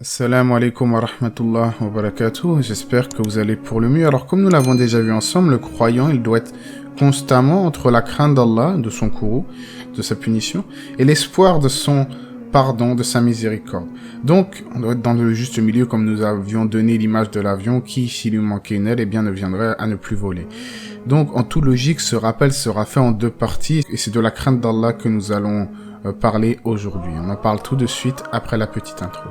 Assalamu alaikum wa rahmatullah wa barakatuh. J'espère que vous allez pour le mieux. Alors, comme nous l'avons déjà vu ensemble, le croyant, il doit être constamment entre la crainte d'Allah, de son courroux, de sa punition, et l'espoir de son pardon, de sa miséricorde. Donc, on doit être dans le juste milieu, comme nous avions donné l'image de l'avion qui, s'il lui manquait une aile, eh bien, ne viendrait à ne plus voler. Donc, en toute logique, ce rappel sera fait en deux parties, et c'est de la crainte d'Allah que nous allons parler aujourd'hui. On en parle tout de suite après la petite intro.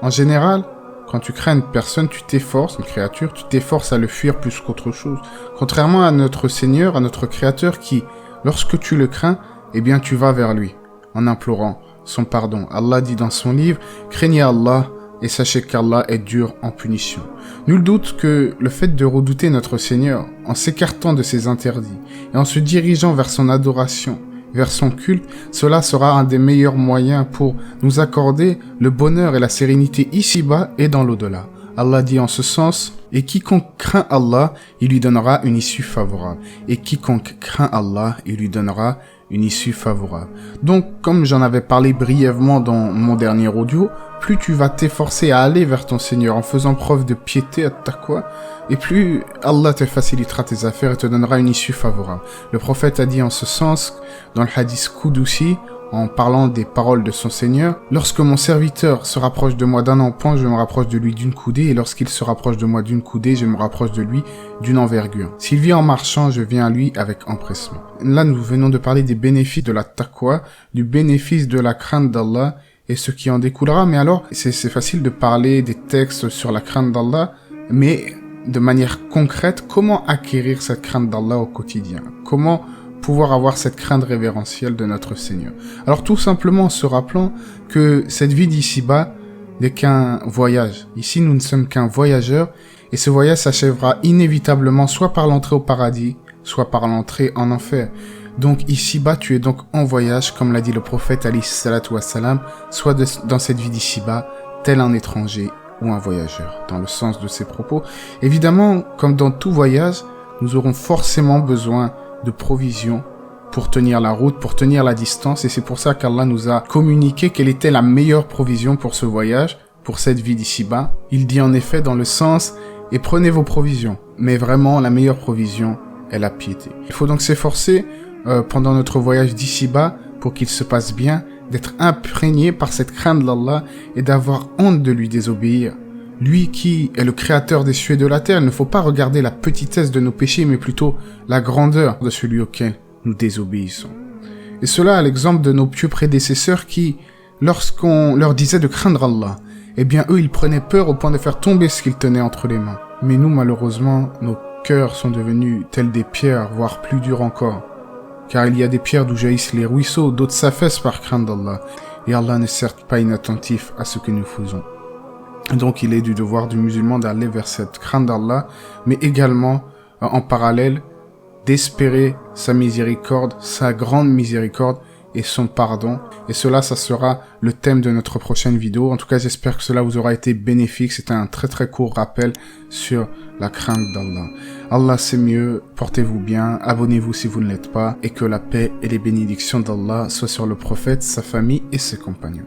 En général, quand tu crains une personne, tu t'efforces, une créature, tu t'efforces à le fuir plus qu'autre chose. Contrairement à notre Seigneur, à notre Créateur qui, lorsque tu le crains, eh bien tu vas vers lui, en implorant son pardon. Allah dit dans son livre, « Craignez Allah et sachez qu'Allah est dur en punition. » Nul doute que le fait de redouter notre Seigneur, en s'écartant de ses interdits et en se dirigeant vers son adoration, vers son culte, cela sera un des meilleurs moyens pour nous accorder le bonheur et la sérénité ici-bas et dans l'au-delà. Allah dit en ce sens, « Et quiconque craint Allah, il lui donnera une issue favorable. Et quiconque craint Allah, il lui donnera une issue favorable. » Donc, comme j'en avais parlé brièvement dans mon dernier audio, plus tu vas t'efforcer à aller vers ton Seigneur en faisant preuve de piété à taqwa, et plus Allah te facilitera tes affaires et te donnera une issue favorable. Le prophète a dit en ce sens, dans le hadith Qudusi, en parlant des paroles de son Seigneur, « Lorsque mon serviteur se rapproche de moi d'un empan, je me rapproche de lui d'une coudée, et lorsqu'il se rapproche de moi d'une coudée, je me rapproche de lui d'une envergure. S'il vient en marchant, je viens à lui avec empressement. » Là, nous venons de parler des bénéfices de la taqwa, du bénéfice de la crainte d'Allah, et ce qui en découlera. Mais alors, c'est facile de parler des textes sur la crainte d'Allah, mais de manière concrète, comment acquérir cette crainte d'Allah au quotidien? Comment pouvoir avoir cette crainte révérentielle de notre Seigneur? Alors tout simplement en se rappelant que cette vie d'ici-bas n'est qu'un voyage. Ici, nous ne sommes qu'un voyageur, et ce voyage s'achèvera inévitablement soit par l'entrée au paradis, soit par l'entrée en enfer. Donc ici-bas, tu es donc en voyage, comme l'a dit le prophète alayhi salatu wassalam, soit dans cette vie d'ici-bas, tel un étranger ou un voyageur, dans le sens de ses propos. Évidemment, comme dans tout voyage, nous aurons forcément besoin de provisions pour tenir la route, pour tenir la distance, et c'est pour ça qu'Allah nous a communiqué quelle était la meilleure provision pour ce voyage, pour cette vie d'ici-bas. Il dit en effet dans le sens, et prenez vos provisions, mais vraiment la meilleure provision est la piété. Il faut donc s'efforcer pendant notre voyage d'ici-bas, pour qu'il se passe bien, d'être imprégné par cette crainte d'Allah et d'avoir honte de lui désobéir. Lui qui est le créateur des cieux et de la terre, il ne faut pas regarder la petitesse de nos péchés, mais plutôt la grandeur de celui auquel nous désobéissons. Et cela à l'exemple de nos pieux prédécesseurs qui, lorsqu'on leur disait de craindre Allah, eh bien eux ils prenaient peur au point de faire tomber ce qu'ils tenaient entre les mains. Mais nous malheureusement, nos cœurs sont devenus tels des pierres, voire plus durs encore. Car il y a des pierres d'où jaillissent les ruisseaux, d'autres s'affaissent par crainte d'Allah. Et Allah n'est certes pas inattentif à ce que nous faisons. Donc il est du devoir du musulman d'aller vers cette crainte d'Allah, mais également, en parallèle, d'espérer sa miséricorde, sa grande miséricorde et son pardon. Et cela, ça sera le thème de notre prochaine vidéo. En tout cas, j'espère que cela vous aura été bénéfique. C'était un très très court rappel sur la crainte d'Allah. Allah c'est mieux, portez-vous bien, abonnez-vous si vous ne l'êtes pas, et que la paix et les bénédictions d'Allah soient sur le prophète, sa famille et ses compagnons.